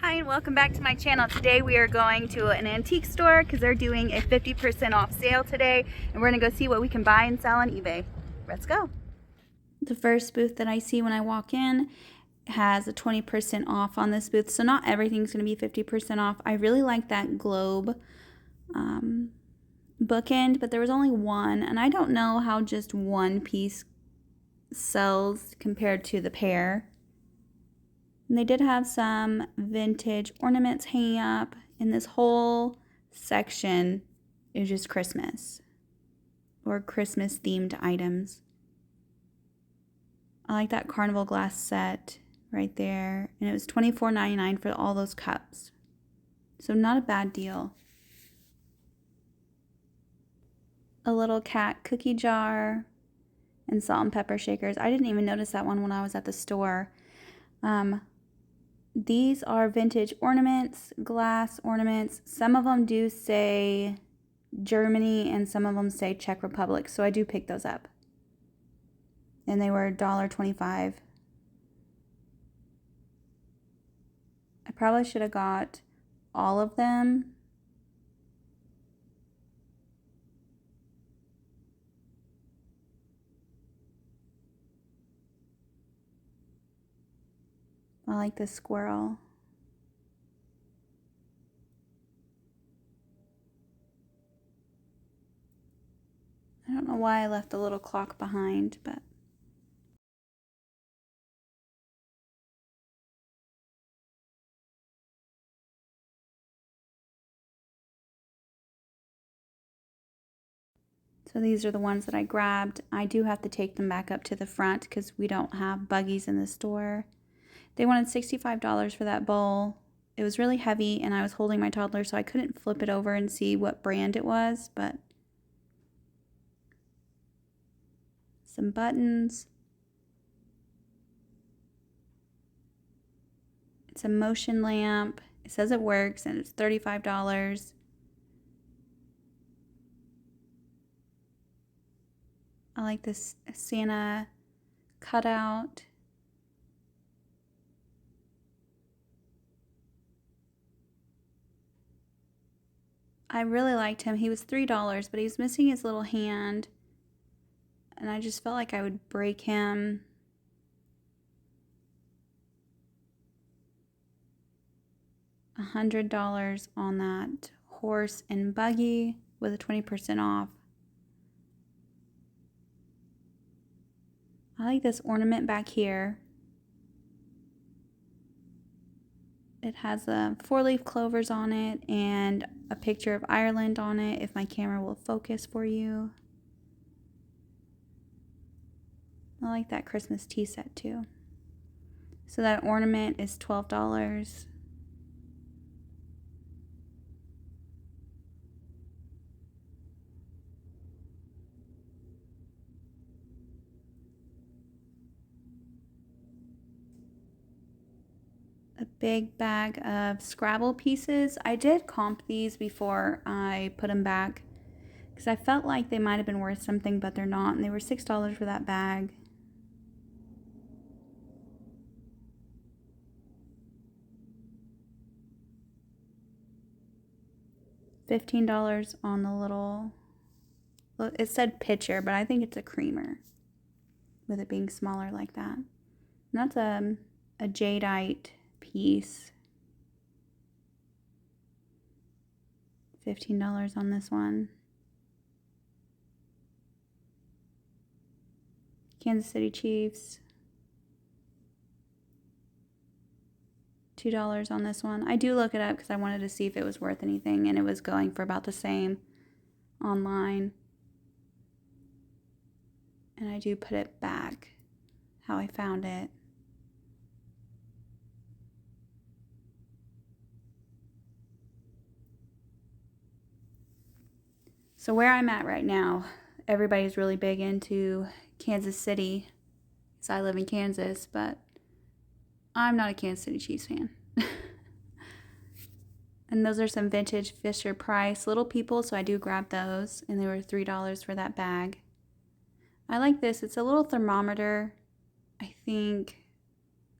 Hi and welcome back to my channel. Today we are going to an antique store because they're doing a 50% off sale today, and we're going to go see what we can buy and sell on eBay. Let's go. The first booth that I see when I walk in has a 20% off on this booth, so not everything's going to be 50% off. I really like that globe bookend, but there was only one, and I don't know how just one piece sells compared to the pair. And they did have some vintage ornaments hanging up, and this whole section is just Christmas or Christmas themed items. I like that carnival glass set right there, and it was $24.99 for all those cups. So not a bad deal. A little cat cookie jar and salt and pepper shakers. I didn't even notice that one when I was at the store. These are vintage ornaments, glass ornaments. Some of them do say Germany and some of them say Czech Republic, so I do pick those up. And they were $1.25. I probably should have got all of them. I like this squirrel. I don't know why I left the little clock behind, but so these are the ones that I grabbed. I do have to take them back up to the front because we don't have buggies in the store. They wanted $65 for that bowl. It was really heavy, and I was holding my toddler, so I couldn't flip it over and see what brand it was, but some buttons. It's a motion lamp. It says it works, and it's $35. I like this Santa cutout. I really liked him. He was $3, but he was missing his little hand, and I just felt like I would break him. $100 on that horse and buggy with a 20% off. I like this ornament back here. It has 4-leaf clovers on it and a picture of Ireland on it, if my camera will focus for you. I like that Christmas tea set too. So that ornament is $12. A big bag of Scrabble pieces. I did comp these before I put them back because I felt like they might have been worth something, but they're not, and they were $6 for that bag. $15 on the little, it said pitcher, but I think it's a creamer with it being smaller like that. And that's a jadeite piece. $15 on this one. Kansas City Chiefs. $2 on this one. I do look it up because I wanted to see if it was worth anything, and it was going for about the same online. And I do put it back how I found it. So where I'm at right now, everybody's really big into Kansas City, because I live in Kansas, but I'm not a Kansas City Chiefs fan. And those are some vintage Fisher Price Little People, so I do grab those, and they were $3 for that bag. I like this. It's a little thermometer, I think,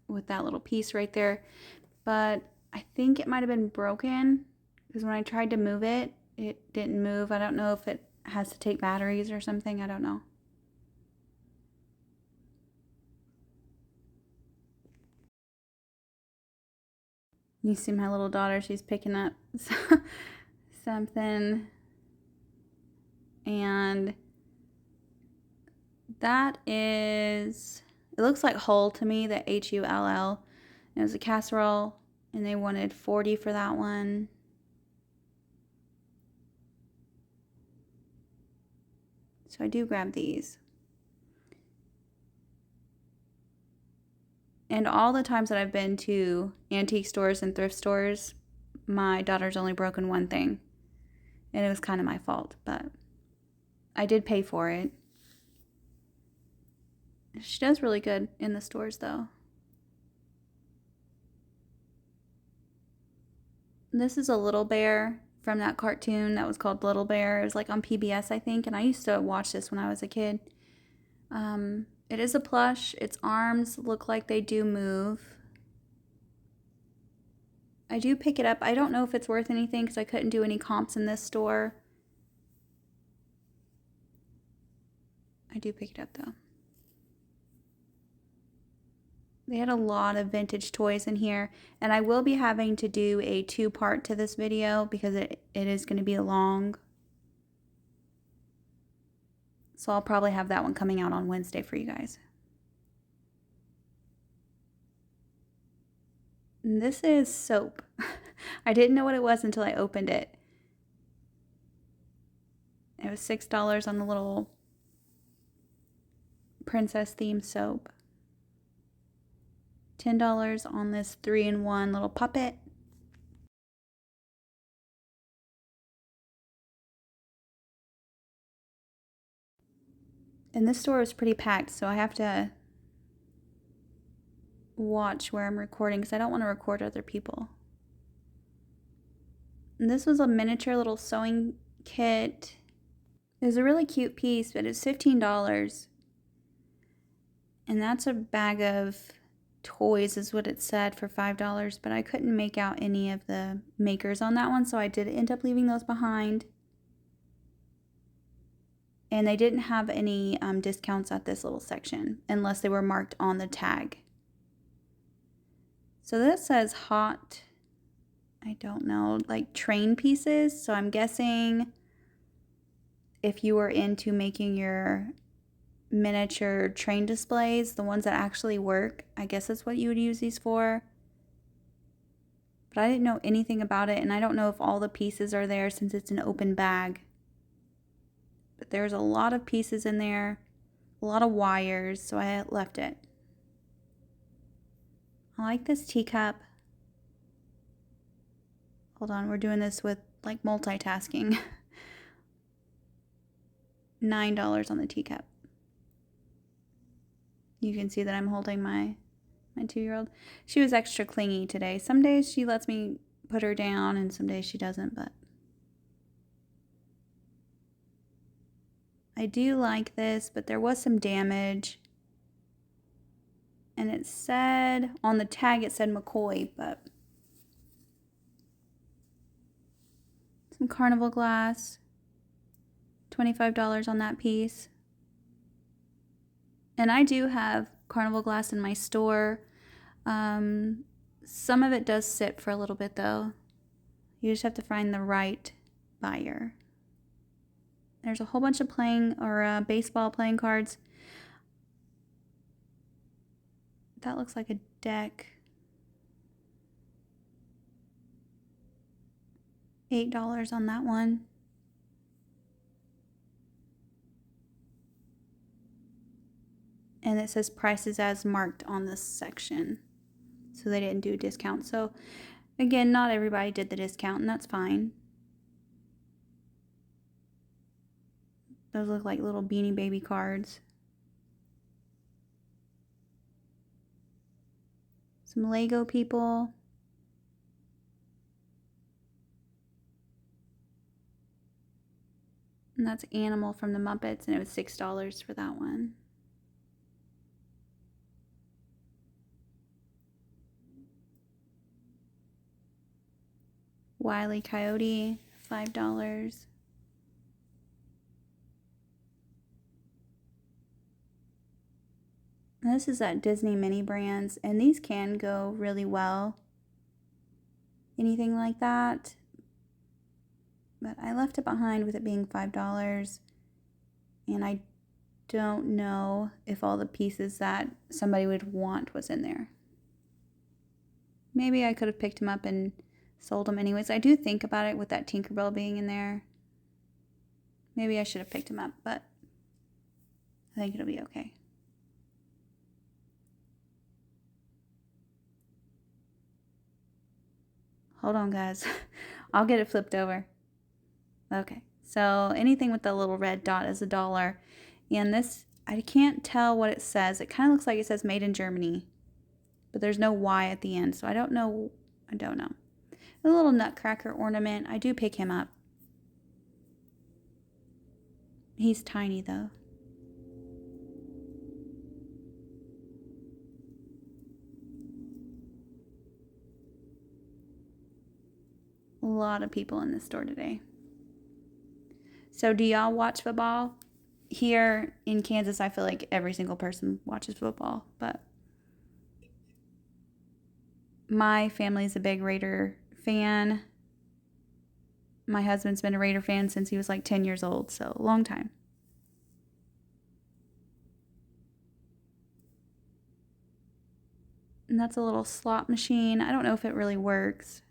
with that little piece right there, but I think it might have been broken because when I tried to move it, it didn't move. I don't know if it has to take batteries or something. I don't know. You see my little daughter, she's picking up something. And that is, it looks like Hull to me, the Hull. It was a casserole, and they wanted $40 for that one. So I do grab these. And all the times that I've been to antique stores and thrift stores, my daughter's only broken one thing. And it was kind of my fault, but I did pay for it. She does really good in the stores, though. This is a Little Bear from that cartoon that was called Little Bear. It was like on PBS, I think, and I used to watch this when I was a kid. It is a plush. Its arms look like they do move. I do pick it up. I don't know if it's worth anything because I couldn't do any comps in this store. I do pick it up, though. They had a lot of vintage toys in here, and I will be having to do a 2-part to this video because it is going to be long. So I'll probably have that one coming out on Wednesday for you guys. And this is soap. I didn't know what it was until I opened it. It was $6 on the little princess theme soap. $10 on this 3-in-1 little puppet. And this store is pretty packed, so I have to watch where I'm recording because I don't want to record other people. And this was a miniature little sewing kit. It was a really cute piece, but it's $15. And that's a bag of toys is what it said for $5, but I couldn't make out any of the makers on that one, so I did end up leaving those behind. And they didn't have any discounts at this little section unless they were marked on the tag. So this says hot, I don't know, like train pieces. So I'm guessing if you were into making your miniature train displays, the ones that actually work, I guess that's what you would use these for. But I didn't know anything about it, and I don't know if all the pieces are there since it's an open bag. But there's a lot of pieces in there, a lot of wires, so I left it. I like this teacup. Hold on, we're doing this with like multitasking. $9 on the teacup. You can see that I'm holding my 2-year-old. She was extra clingy today. Some days she lets me put her down and some days she doesn't, but I do like this, but there was some damage. And it said, on the tag it said McCoy, but some carnival glass. $25 on that piece. And I do have carnival glass in my store. Some of it does sit for a little bit though. You just have to find the right buyer. There's a whole bunch of baseball playing cards. That looks like a deck. $8 on that one. And it says prices as marked on this section. So they didn't do a discount. So again, not everybody did the discount, and that's fine. Those look like little Beanie Baby cards. Some Lego people. And that's Animal from the Muppets, and it was $6 for that one. Wile E. Coyote, $5. This is at Disney Mini Brands, and these can go really well. Anything like that. But I left it behind with it being $5. And I don't know if all the pieces that somebody would want was in there. Maybe I could have picked them up and sold them anyways. I do think about it with that Tinkerbell being in there. Maybe I should have picked them up, but I think it'll be okay. Hold on, guys. I'll get it flipped over. Okay, so anything with the little red dot is $1. And this, I can't tell what it says. It kind of looks like it says made in Germany, but there's no Y at the end, so I don't know. A little nutcracker ornament. I do pick him up. He's tiny, though. A lot of people in this store today. So do y'all watch football? Here in Kansas, I feel like every single person watches football, but my family's a big Raider fan. My husband's been a Raider fan since he was like 10 years old, so a long time. And that's a little slot machine. I don't know if it really works.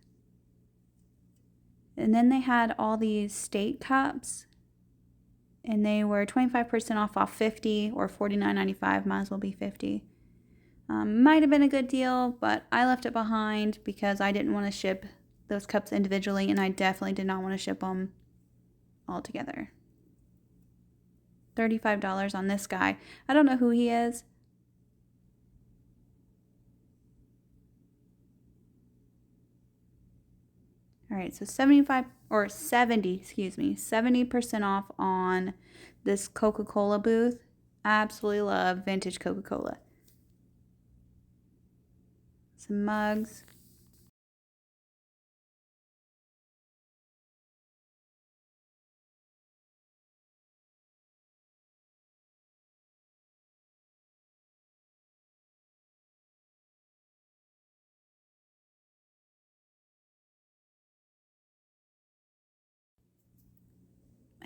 And then they had all these state cups, and they were 25% off 50 or $49.95. Might as well be 50. Might have been a good deal, but I left it behind because I didn't want to ship those cups individually, and I definitely did not want to ship them all together. $35 on this guy. I don't know who he is. All right, so 70% off on this Coca-Cola booth. I absolutely love vintage Coca-Cola. Some mugs.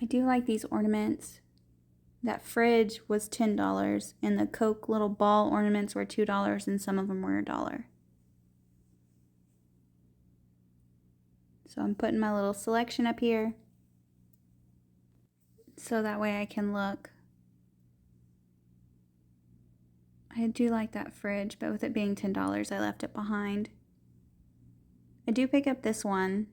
I do like these ornaments. That fridge was $10, and the Coke little ball ornaments were $2, and some of them were $1. So I'm putting my little selection up here so that way I can look. I do like that fridge, but with it being $10, I left it behind. I do pick up this one.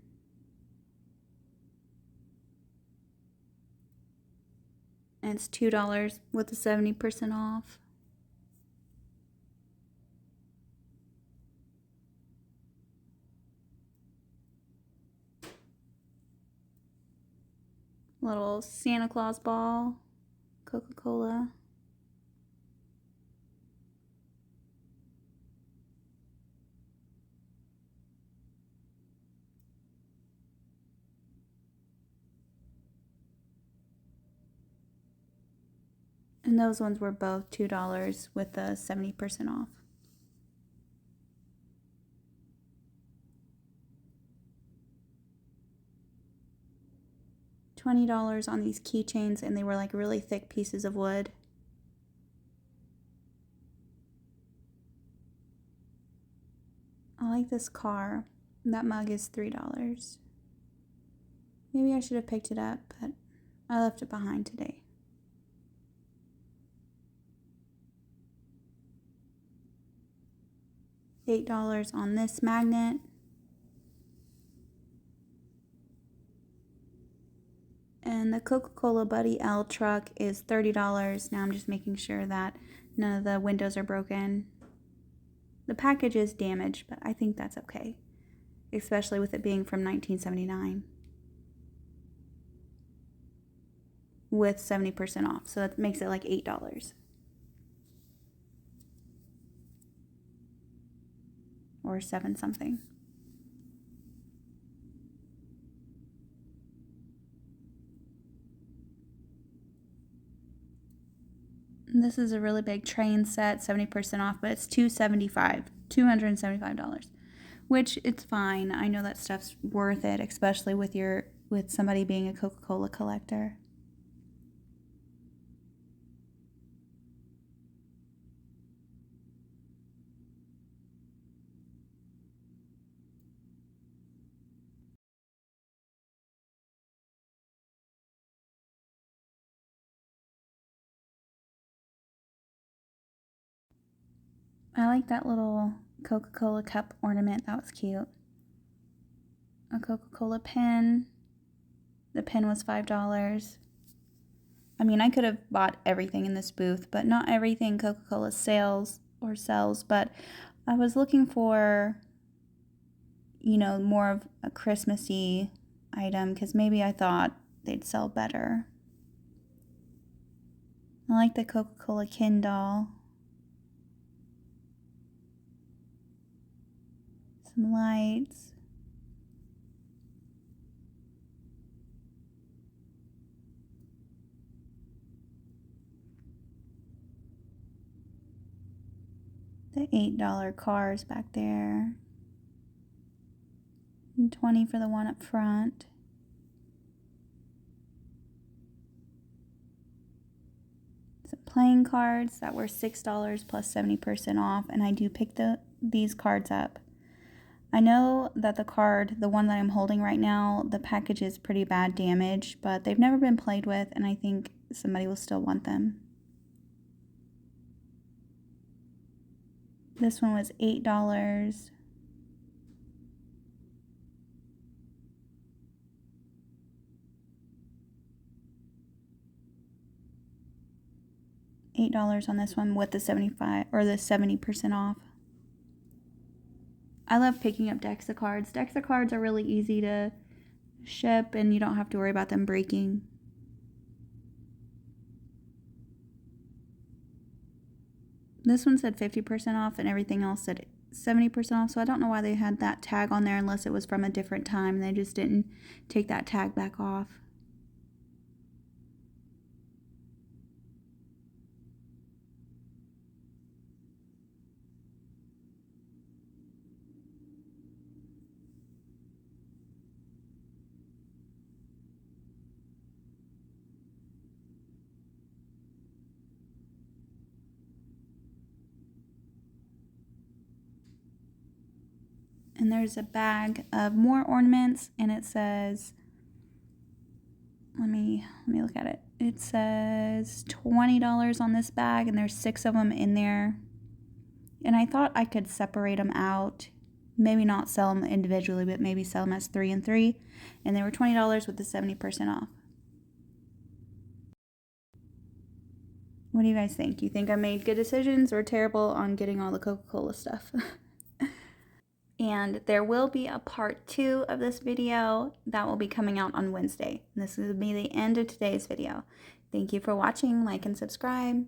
And it's $2 with the 70% off. Little Santa Claus ball, Coca-Cola. And those ones were both $2 with the 70% off. $20 on these keychains, and they were like really thick pieces of wood. I like this car. That mug is $3. Maybe I should have picked it up, but I left it behind today. $8 on this magnet. And the Coca-Cola Buddy L truck is $30. Now I'm just making sure that none of the windows are broken. The package is damaged, but I think that's okay, especially with it being from 1979 with 70% off. So that makes it like $8 or 7 something. This is a really big train set, 70% off, but it's $275, which it's fine. I know that stuff's worth it, especially with somebody being a Coca-Cola collector. I like that little Coca-Cola cup ornament. That was cute. A Coca-Cola pen. The pen was $5. I mean, I could have bought everything in this booth, but not everything Coca-Cola sells. But I was looking for, more of a Christmassy item because maybe I thought they'd sell better. I like the Coca-Cola Ken doll. Some lights. The $8 cars back there. And $20 for the one up front. Some playing cards that were $6 plus 70% off, and I do pick these cards up. I know that the one that I'm holding right now, the package is pretty bad damage, but they've never been played with, and I think somebody will still want them. This one was $8. $8 on this one with the 70% off. I love picking up decks of cards. Decks of cards are really easy to ship and you don't have to worry about them breaking. This one said 50% off and everything else said 70% off, so I don't know why they had that tag on there unless it was from a different time and they just didn't take that tag back off. And there's a bag of more ornaments, and it says, let me look at it. It says $20 on this bag, and there's 6 of them in there. And I thought I could separate them out, maybe not sell them individually, but maybe sell them as 3 and 3. And they were $20 with the 70% off. What do you guys think? Do you think I made good decisions or terrible on getting all the Coca-Cola stuff? And there will be a part 2 of this video that will be coming out on Wednesday. This will be the end of today's video. Thank you for watching. Like and subscribe.